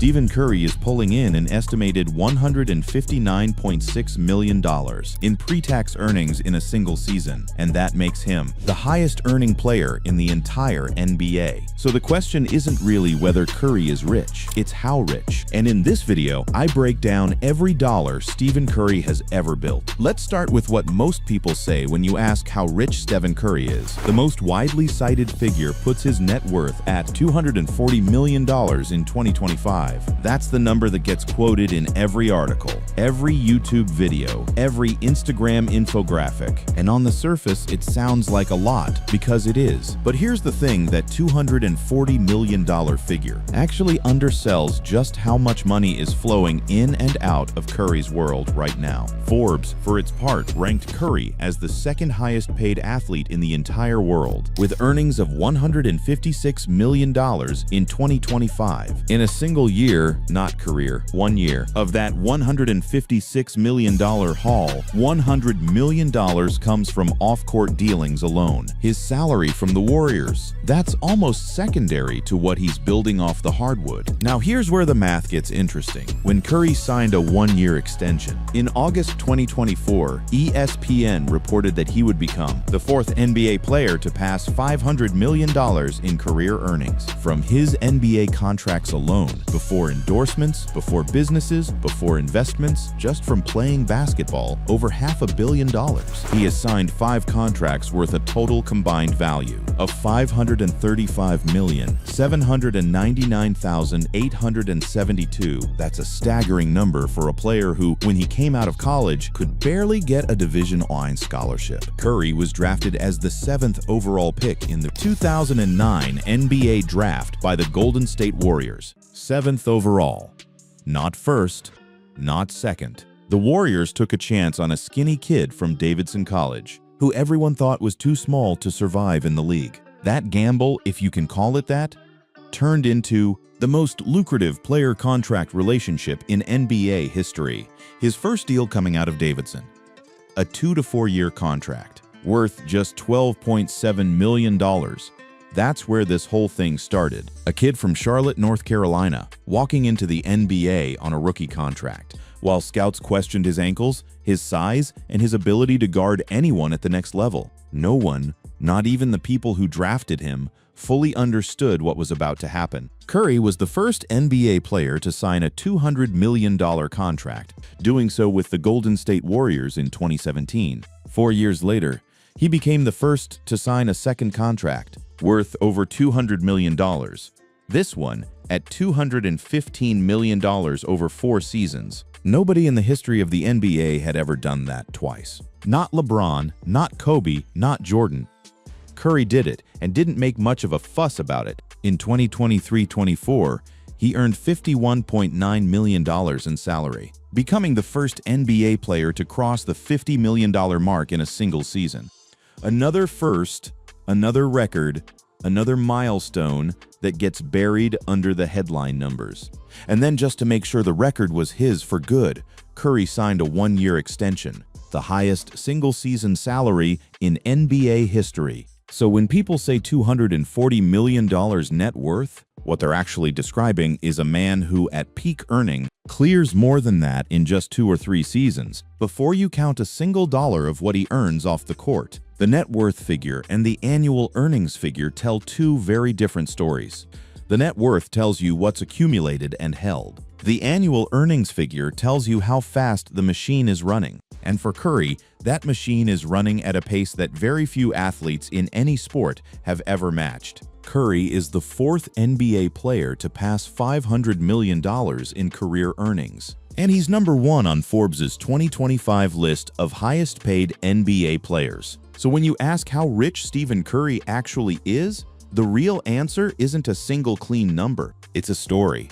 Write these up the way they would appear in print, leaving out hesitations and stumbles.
Stephen Curry is pulling in an estimated $159.6 million in pre-tax earnings in a single season, and that makes him the highest-earning player in the entire NBA. So the question isn't really whether Curry is rich, it's how rich. And in this video, I break down every dollar Stephen Curry has ever built. Let's start with what most people say when you ask how rich Stephen Curry is. The most widely cited figure puts his net worth at $240 million in 2025. That's the number that gets quoted in every article, every YouTube video, every Instagram infographic. And on the surface, it sounds like a lot, because it is. But here's the thing, that $240 million figure actually undersells just how much money is flowing in and out of Curry's world right now. Forbes, for its part, ranked Curry as the second highest paid athlete in the entire world, with earnings of $156 million in 2025. In a single year, not career, 1 year, of that $156 million haul, $100 million comes from off-court dealings alone. His salary from the Warriors, that's almost secondary to what he's building off the hardwood. Now here's where the math gets interesting. When Curry signed a 1-year extension, in August 2024, ESPN reported that he would become the fourth NBA player to pass $500 million in career earnings from his NBA contracts alone, before endorsements, before businesses, before investments, just from playing basketball, over $500 million. He has signed 5 contracts worth a total combined value of $535,799,872. That's a staggering number for a player who, when he came out of college, could barely get a Division I scholarship. Curry was drafted as the 7th overall pick in the 2009 NBA draft by the Golden State Warriors. 7th overall. Not first, not second. The Warriors took a chance on a skinny kid from Davidson College, who everyone thought was too small to survive in the league. That gamble, if you can call it that, turned into the most lucrative player contract relationship in NBA history. His first deal coming out of Davidson, a 2 to 4 year contract worth just $12.7 million. That's where this whole thing started. A kid from Charlotte, North Carolina, walking into the NBA on a rookie contract. While scouts questioned his ankles, his size, and his ability to guard anyone at the next level, no one, not even the people who drafted him, fully understood what was about to happen. Curry was the first NBA player to sign a $200 million contract, doing so with the Golden State Warriors in 2017. 4 years later, he became the first to sign a second contract, worth over $200 million. This one at $215 million over 4 seasons. Nobody in the history of the NBA had ever done that twice. Not LeBron, not Kobe, not Jordan. Curry did it and didn't make much of a fuss about it. In 2023-24, he earned $51.9 million in salary, becoming the first NBA player to cross the $50 million mark in a single season. Another first, another record, another milestone that gets buried under the headline numbers. And then, just to make sure the record was his for good, Curry signed a 1-year extension, the highest single-season salary in NBA history. So when people say $240 million net worth, what they're actually describing is a man who, at peak earning, clears more than that in just 2 or 3 seasons, before you count a single dollar of what he earns off the court. The net worth figure and the annual earnings figure tell 2 very different stories. The net worth tells you what's accumulated and held. The annual earnings figure tells you how fast the machine is running. And for Curry, that machine is running at a pace that very few athletes in any sport have ever matched. Curry is the 4th NBA player to pass $500 million in career earnings. And he's number 1 on Forbes' 2025 list of highest paid NBA players. So when you ask how rich Stephen Curry actually is, the real answer isn't a single clean number, it's a story.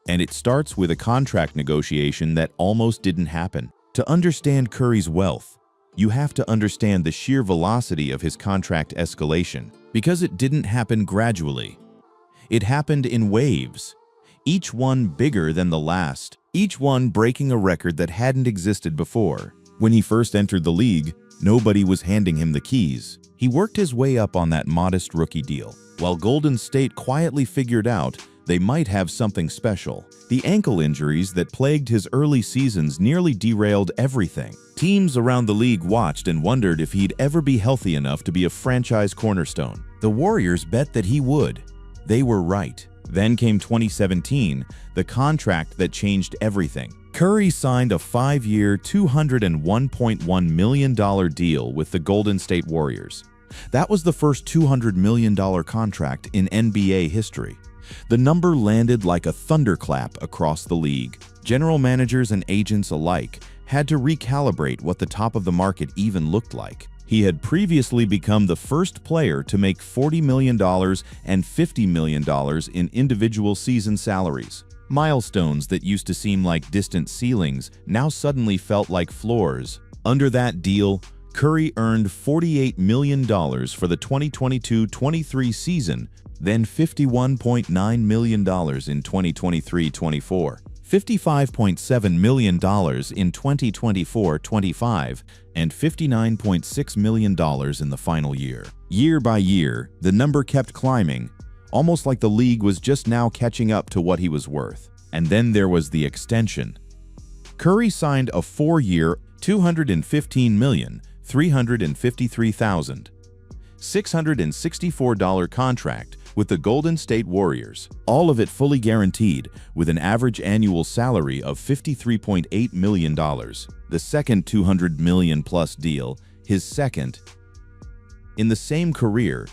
And it starts with a contract negotiation that almost didn't happen. To understand Curry's wealth, you have to understand the sheer velocity of his contract escalation, because it didn't happen gradually. It happened in waves, each one bigger than the last, each one breaking a record that hadn't existed before. When he first entered the league, nobody was handing him the keys. He worked his way up on that modest rookie deal, while Golden State quietly figured out they might have something special. The ankle injuries that plagued his early seasons nearly derailed everything. Teams around the league watched and wondered if he'd ever be healthy enough to be a franchise cornerstone. The Warriors bet that he would. They were right. Then came 2017, the contract that changed everything. Curry signed a 5-year, $201.1 million deal with the Golden State Warriors. That was the first $200 million contract in NBA history. The number landed like a thunderclap across the league. General managers and agents alike had to recalibrate what the top of the market even looked like. He had previously become the first player to make $40 million and $50 million in individual season salaries. Milestones that used to seem like distant ceilings now suddenly felt like floors. Under that deal, Curry earned $48 million for the 2022-23 season, then $51.9 million in 2023-24, $55.7 million in 2024-25, and $59.6 million in the final year. Year by year, the number kept climbing, almost like the league was just now catching up to what he was worth. And then there was the extension. Curry signed a 4-year, $215,353,664 contract with the Golden State Warriors, all of it fully guaranteed with an average annual salary of $53.8 million. The second $200 million-plus deal, his second. In the same career,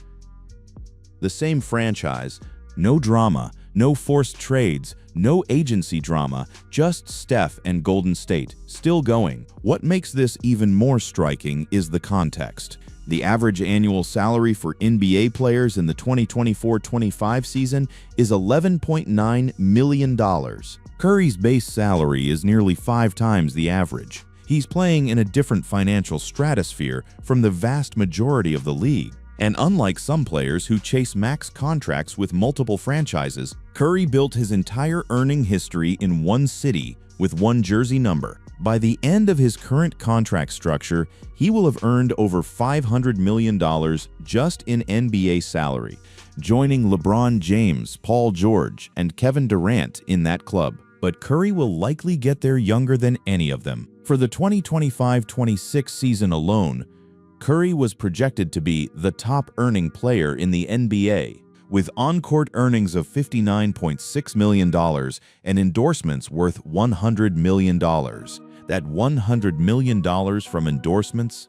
the same franchise, no drama, no forced trades, no agency drama, just Steph and Golden State, still going. What makes this even more striking is the context. The average annual salary for NBA players in the 2024-25 season is $11.9 million. Curry's base salary is nearly 5 times the average. He's playing in a different financial stratosphere from the vast majority of the league. And unlike some players who chase max contracts with multiple franchises, Curry built his entire earning history in one city with one jersey number. By the end of his current contract structure, he will have earned over $500 million just in NBA salary, joining LeBron James, Paul George, and Kevin Durant in that club. But Curry will likely get there younger than any of them. For the 2025-26 season alone, Curry was projected to be the top-earning player in the NBA, with on-court earnings of $59.6 million and endorsements worth $100 million. That $100 million from endorsements?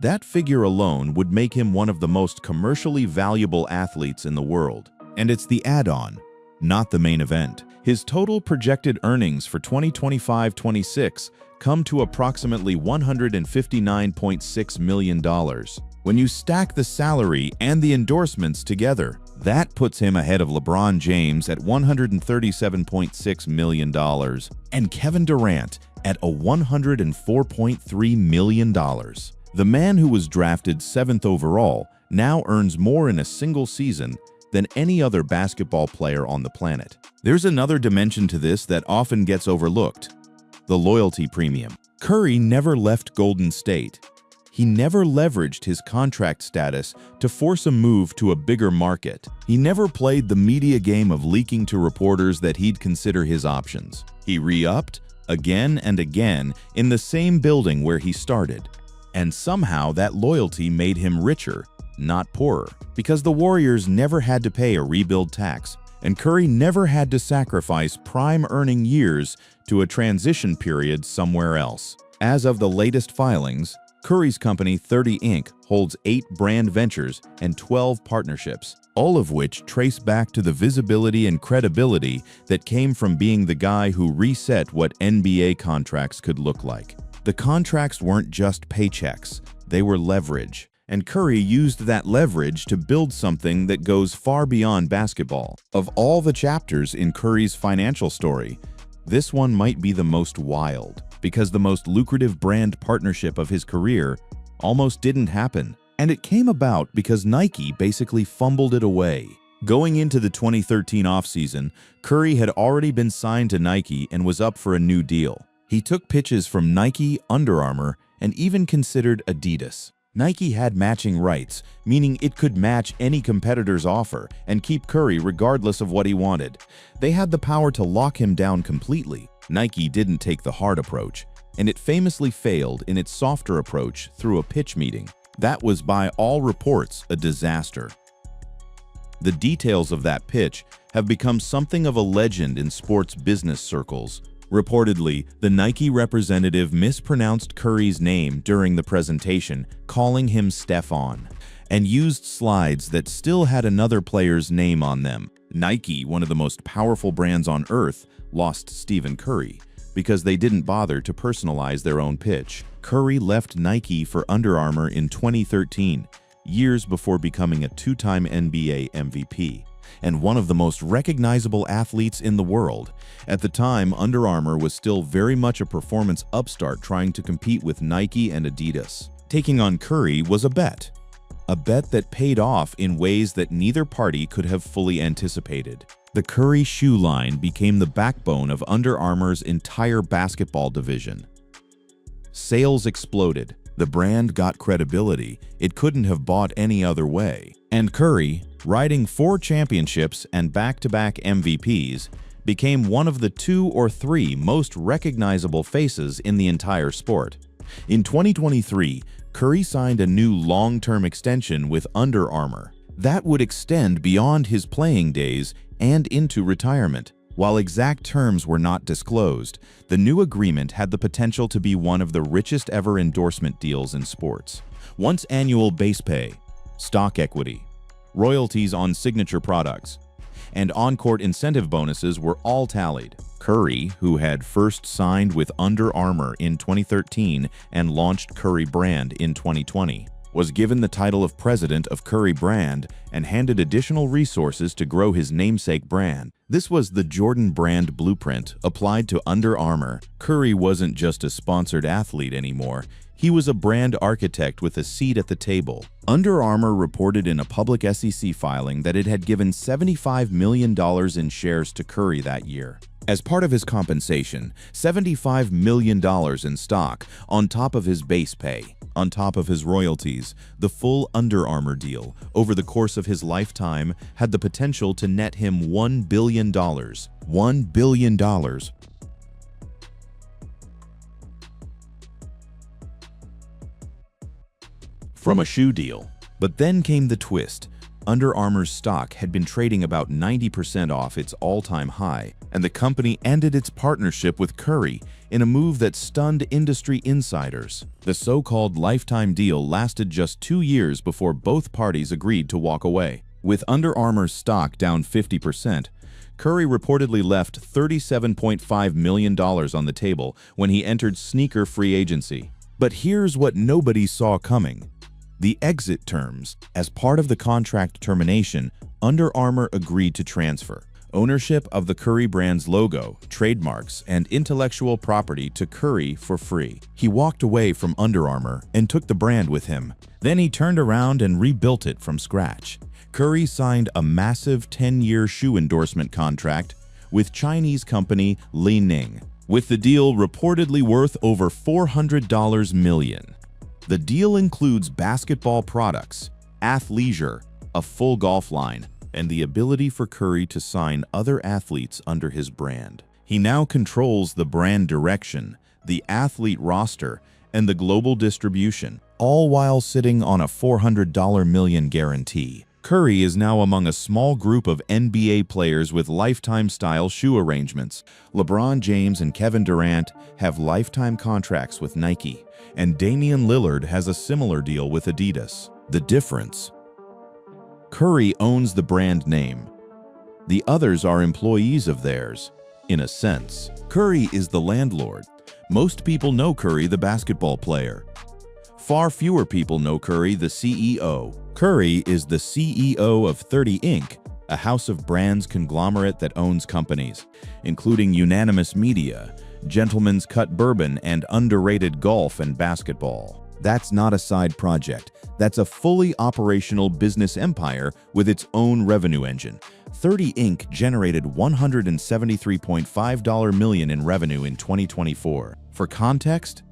That figure alone would make him one of the most commercially valuable athletes in the world. And it's the add-on, not the main event. His total projected earnings for 2025-26 come to approximately $159.6 million. When you stack the salary and the endorsements together, that puts him ahead of LeBron James at $137.6 million and Kevin Durant at a $104.3 million. The man who was drafted 7th overall now earns more in a single season than any other basketball player on the planet. There's another dimension to this that often gets overlooked: the loyalty premium. Curry never left Golden State. He never leveraged his contract status to force a move to a bigger market. He never played the media game of leaking to reporters that he'd consider his options. He re-upped again and again in the same building where he started. And somehow that loyalty made him richer, not poorer, because the Warriors never had to pay a rebuild tax, and Curry never had to sacrifice prime earning years to a transition period somewhere else. As of the latest filings, Curry's company 30 Inc. holds 8 brand ventures and 12 partnerships, all of which trace back to the visibility and credibility that came from being the guy who reset what NBA contracts could look like. The contracts weren't just paychecks, they were leverage. And Curry used that leverage to build something that goes far beyond basketball. Of all the chapters in Curry's financial story, this one might be the most wild, because the most lucrative brand partnership of his career almost didn't happen. And it came about because Nike basically fumbled it away. Going into the 2013 offseason, Curry had already been signed to Nike and was up for a new deal. He took pitches from Nike, Under Armour, and even considered Adidas. Nike had matching rights, meaning it could match any competitor's offer and keep Curry regardless of what he wanted. They had the power to lock him down completely. Nike didn't take the hard approach, and it famously failed in its softer approach through a pitch meeting. That was, by all reports, a disaster. The details of that pitch have become something of a legend in sports business circles. Reportedly, the Nike representative mispronounced Curry's name during the presentation, calling him Stephon, and used slides that still had another player's name on them. Nike, one of the most powerful brands on earth, lost Stephen Curry because they didn't bother to personalize their own pitch. Curry left Nike for Under Armour in 2013, years before becoming a two-time NBA MVP and one of the most recognizable athletes in the world. At the time, Under Armour was still very much a performance upstart trying to compete with Nike and Adidas. Taking on Curry was a bet that paid off in ways that neither party could have fully anticipated. The Curry shoe line became the backbone of Under Armour's entire basketball division. Sales exploded. The brand got credibility it couldn't have bought any other way. And Curry, riding 4 championships and back-to-back MVPs, became one of the 2 or 3 most recognizable faces in the entire sport. In 2023, Curry signed a new long-term extension with Under Armour. That would extend beyond his playing days and into retirement. While exact terms were not disclosed, the new agreement had the potential to be one of the richest ever endorsement deals in sports. Once annual base pay, stock equity, royalties on signature products, and on-court incentive bonuses were all tallied. Curry, who had first signed with Under Armour in 2013 and launched Curry Brand in 2020, was given the title of president of Curry Brand and handed additional resources to grow his namesake brand. This was the Jordan Brand blueprint applied to Under Armour. Curry wasn't just a sponsored athlete anymore. He was a brand architect with a seat at the table. Under Armour reported in a public SEC filing that it had given $75 million in shares to Curry that year. As part of his compensation, $75 million in stock, on top of his base pay, on top of his royalties. The full Under Armour deal, over the course of his lifetime, had the potential to net him $1 billion. $1 billion. From a shoe deal. But then came the twist. Under Armour's stock had been trading about 90% off its all-time high, and the company ended its partnership with Curry in a move that stunned industry insiders. The so-called lifetime deal lasted just 2 years before both parties agreed to walk away. With Under Armour's stock down 50%, Curry reportedly left $37.5 million on the table when he entered sneaker free agency. But here's what nobody saw coming. The exit terms. As part of the contract termination, Under Armour agreed to transfer ownership of the Curry Brand's logo, trademarks, and intellectual property to Curry for free. He walked away from Under Armour and took the brand with him. Then he turned around and rebuilt it from scratch. Curry signed a massive 10-year shoe endorsement contract with Chinese company Li Ning, with the deal reportedly worth over $400 million. The deal includes basketball products, athleisure, a full golf line, and the ability for Curry to sign other athletes under his brand. He now controls the brand direction, the athlete roster, and the global distribution, all while sitting on a $400 million guarantee. Curry is now among a small group of NBA players with lifetime-style shoe arrangements. LeBron James and Kevin Durant have lifetime contracts with Nike, and Damian Lillard has a similar deal with Adidas. The difference: Curry owns the brand name. The others are employees of theirs, in a sense. Curry is the landlord. Most people know Curry, the basketball player. Far fewer people know Curry, the CEO. Curry is the CEO of 30 Inc., a House of Brands conglomerate that owns companies, including Unanimous Media, Gentleman's Cut Bourbon, and Underrated Golf and Basketball. That's not a side project. That's a fully operational business empire with its own revenue engine. 30 Inc. generated $173.5 million in revenue in 2024. For context,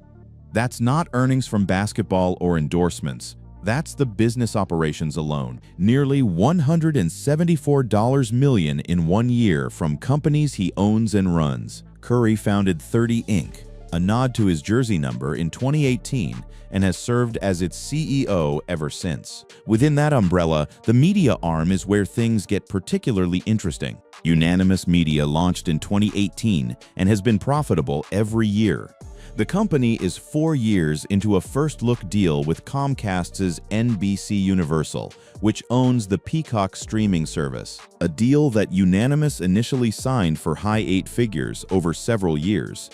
That's not earnings from basketball or endorsements. That's the business operations alone. Nearly $174 million in 1 year from companies he owns and runs. Curry founded 30 Inc., a nod to his jersey number, in 2018 and has served as its CEO ever since. Within that umbrella, the media arm is where things get particularly interesting. Unanimous Media launched in 2018 and has been profitable every year. The company is 4 years into a first-look deal with Comcast's NBC Universal, which owns the Peacock streaming service, a deal that Unanimous initially signed for high 8 figures over several years.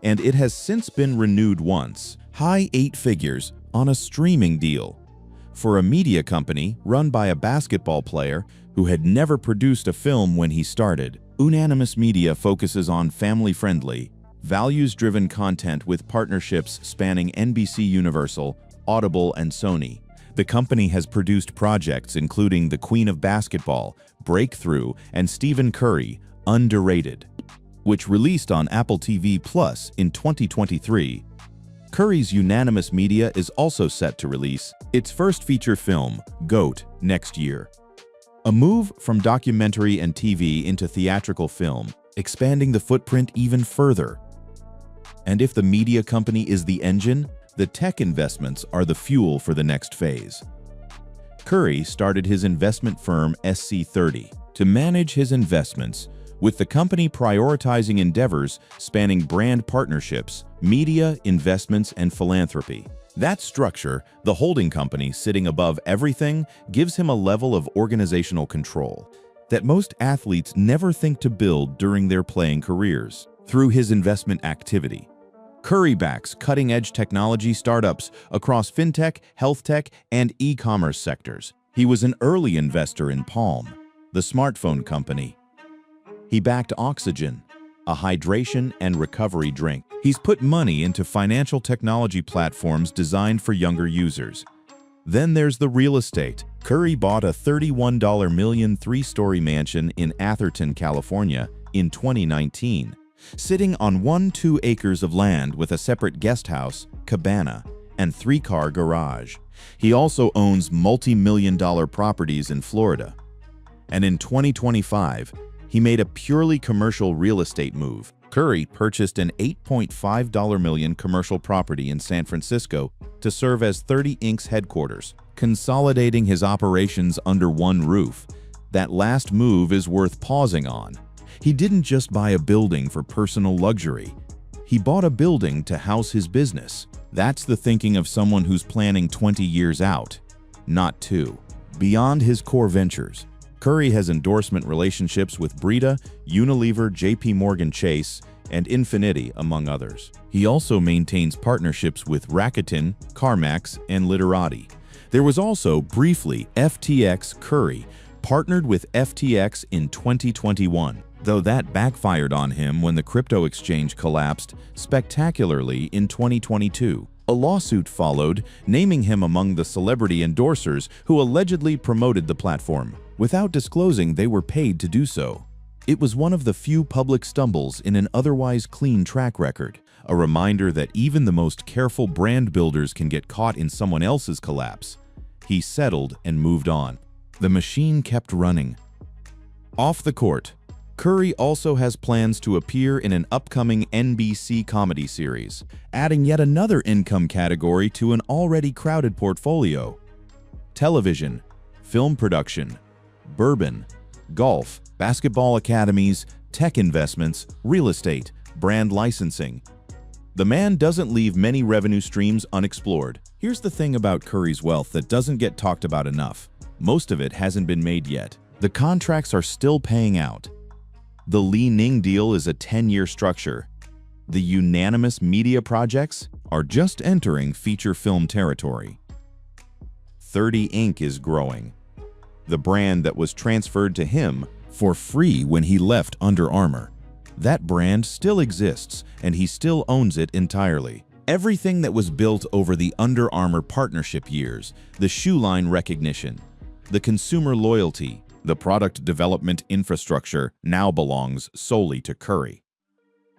And it has since been renewed once, high 8 figures, on a streaming deal. For a media company run by a basketball player who had never produced a film when he started, Unanimous Media focuses on family-friendly, values-driven content with partnerships spanning NBC Universal, Audible, and Sony. The company has produced projects including The Queen of Basketball, Breakthrough, and Stephen Curry, Underrated, which released on Apple TV Plus in 2023. Curry's Unanimous Media is also set to release its first feature film, GOAT, next year. A move from documentary and TV into theatrical film, expanding the footprint even further. And if the media company is the engine, the tech investments are the fuel for the next phase. Curry started his investment firm SC30 to manage his investments, with the company prioritizing endeavors spanning brand partnerships, media, investments, and philanthropy. That structure, the holding company sitting above everything, gives him a level of organizational control that most athletes never think to build during their playing careers. Through his investment activity, Curry backs cutting-edge technology startups across fintech, health tech, and e-commerce sectors. He was an early investor in Palm, the smartphone company. He backed Oxygen, a hydration and recovery drink. He's put money into financial technology platforms designed for younger users. Then there's the real estate. Curry bought a $31 million 3-story mansion in Atherton, California in 2019, sitting on 2 acres of land with a separate guest house, cabana, and 3-car garage. He also owns multi-million-dollar properties in Florida. And in 2025, he made a purely commercial real estate move. Curry purchased an $8.5 million commercial property in San Francisco to serve as 30 Inc.'s headquarters, consolidating his operations under one roof. That last move is worth pausing on. He didn't just buy a building for personal luxury. He bought a building to house his business. That's the thinking of someone who's planning 20 years out, not 2. Beyond his core ventures, Curry has endorsement relationships with Brita, Unilever, JP Morgan Chase, and Infinity, among others. He also maintains partnerships with Rakuten, CarMax, and Literati. There was also, briefly, FTX. Curry partnered with FTX in 2021, though that backfired on him when the crypto exchange collapsed spectacularly in 2022. A lawsuit followed, naming him among the celebrity endorsers who allegedly promoted the platform, without disclosing they were paid to do so. It was one of the few public stumbles in an otherwise clean track record, a reminder that even the most careful brand builders can get caught in someone else's collapse. He settled and moved on. The machine kept running. Off the court, Curry also has plans to appear in an upcoming NBC comedy series, adding yet another income category to an already crowded portfolio. Television, film production, bourbon, golf, basketball academies, tech investments, real estate, brand licensing. The man doesn't leave many revenue streams unexplored. Here's the thing about Curry's wealth that doesn't get talked about enough. Most of it hasn't been made yet. The contracts are still paying out. The Li Ning deal is a 10-year structure. The Unanimous Media projects are just entering feature film territory. 30 Inc. is growing. The brand that was transferred to him for free when he left Under Armour. That brand still exists, and he still owns it entirely. Everything that was built over the Under Armour partnership years, the shoe line recognition, the consumer loyalty, the product development infrastructure now belongs solely to Curry.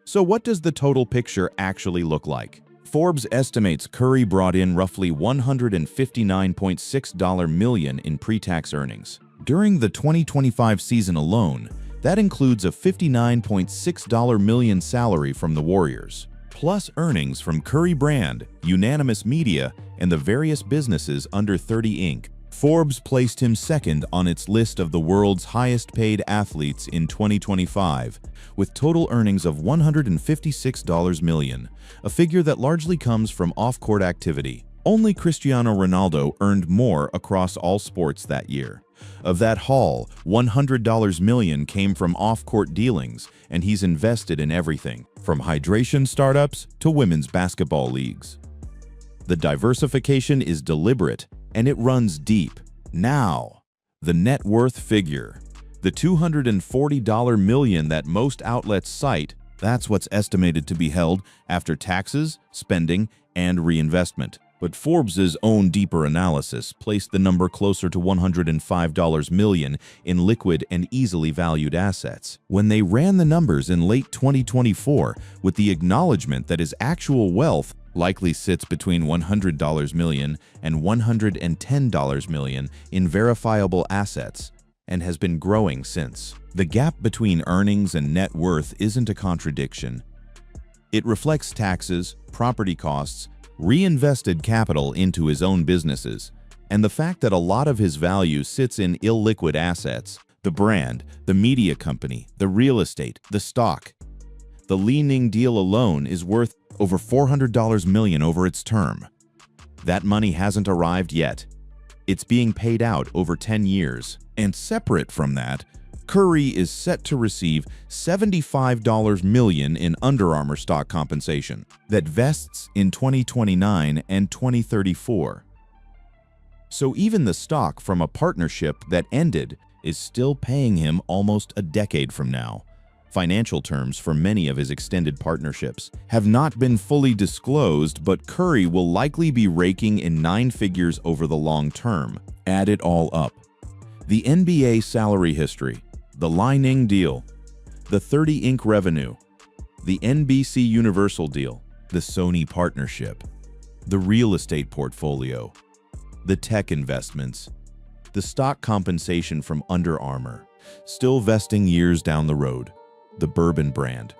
So what does the total picture actually look like? Forbes estimates Curry brought in roughly $159.6 million in pre-tax earnings. During the 2025 season alone, that includes a $59.6 million salary from the Warriors, plus earnings from Curry Brand, Unanimous Media, and the various businesses under 30 Inc. Forbes placed him second on its list of the world's highest-paid athletes in 2025, with total earnings of $156 million, a figure that largely comes from off-court activity. Only Cristiano Ronaldo earned more across all sports that year. Of that haul, $100 million came from off-court dealings, and he's invested in everything, from hydration startups to women's basketball leagues. The diversification is deliberate, and it runs deep. Now, the net worth figure. The $240 million that most outlets cite, that's what's estimated to be held after taxes, spending, and reinvestment. But Forbes' own deeper analysis placed the number closer to $105 million in liquid and easily valued assets. When they ran the numbers in late 2024 with the acknowledgement that his actual wealth likely sits between $100 million and $110 million in verifiable assets and has been growing since. The gap between earnings and net worth isn't a contradiction. It reflects taxes, property costs, reinvested capital into his own businesses, and the fact that a lot of his value sits in illiquid assets: the brand, the media company, the real estate, the stock. The Li Ning deal alone is worth over $400 million over its term. That money hasn't arrived yet. It's being paid out over 10 years. And separate from that, Curry is set to receive $75 million in Under Armour stock compensation that vests in 2029 and 2034. So even the stock from a partnership that ended is still paying him almost a decade from now. Financial terms for many of his extended partnerships have not been fully disclosed, but Curry will likely be raking in 9 figures over the long term. Add it all up. The NBA salary history, the Li Ning deal, the 30 Inc. revenue, the NBC Universal deal, the Sony partnership, the real estate portfolio, the tech investments, the stock compensation from Under Armour, still vesting years down the road, the bourbon brand,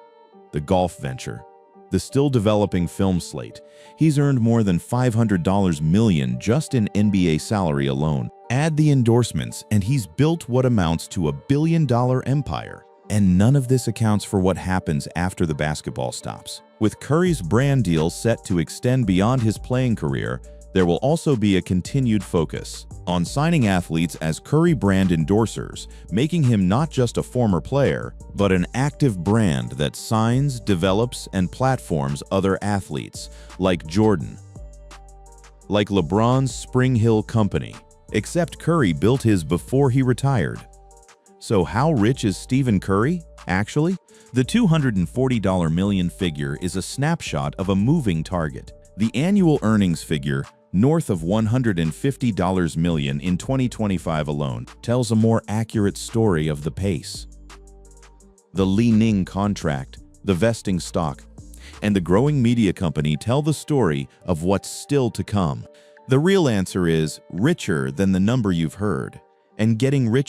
the golf venture, the still developing film slate. He's earned more than $500 million just in NBA salary alone. Add the endorsements, and he's built what amounts to $1 billion empire. And none of this accounts for what happens after the basketball stops. With Curry's brand deal set to extend beyond his playing career, there will also be a continued focus on signing athletes as Curry brand endorsers, making him not just a former player, but an active brand that signs, develops, and platforms other athletes, like Jordan, like LeBron's Spring Hill Company. Except Curry built his before he retired. So how rich is Stephen Curry, actually? The $240 million figure is a snapshot of a moving target. The annual earnings figure, north of $150 million in 2025 alone, tells a more accurate story of the pace. The Li Ning contract, the vesting stock, and the growing media company tell the story of what's still to come. The real answer is richer than the number you've heard, and getting richer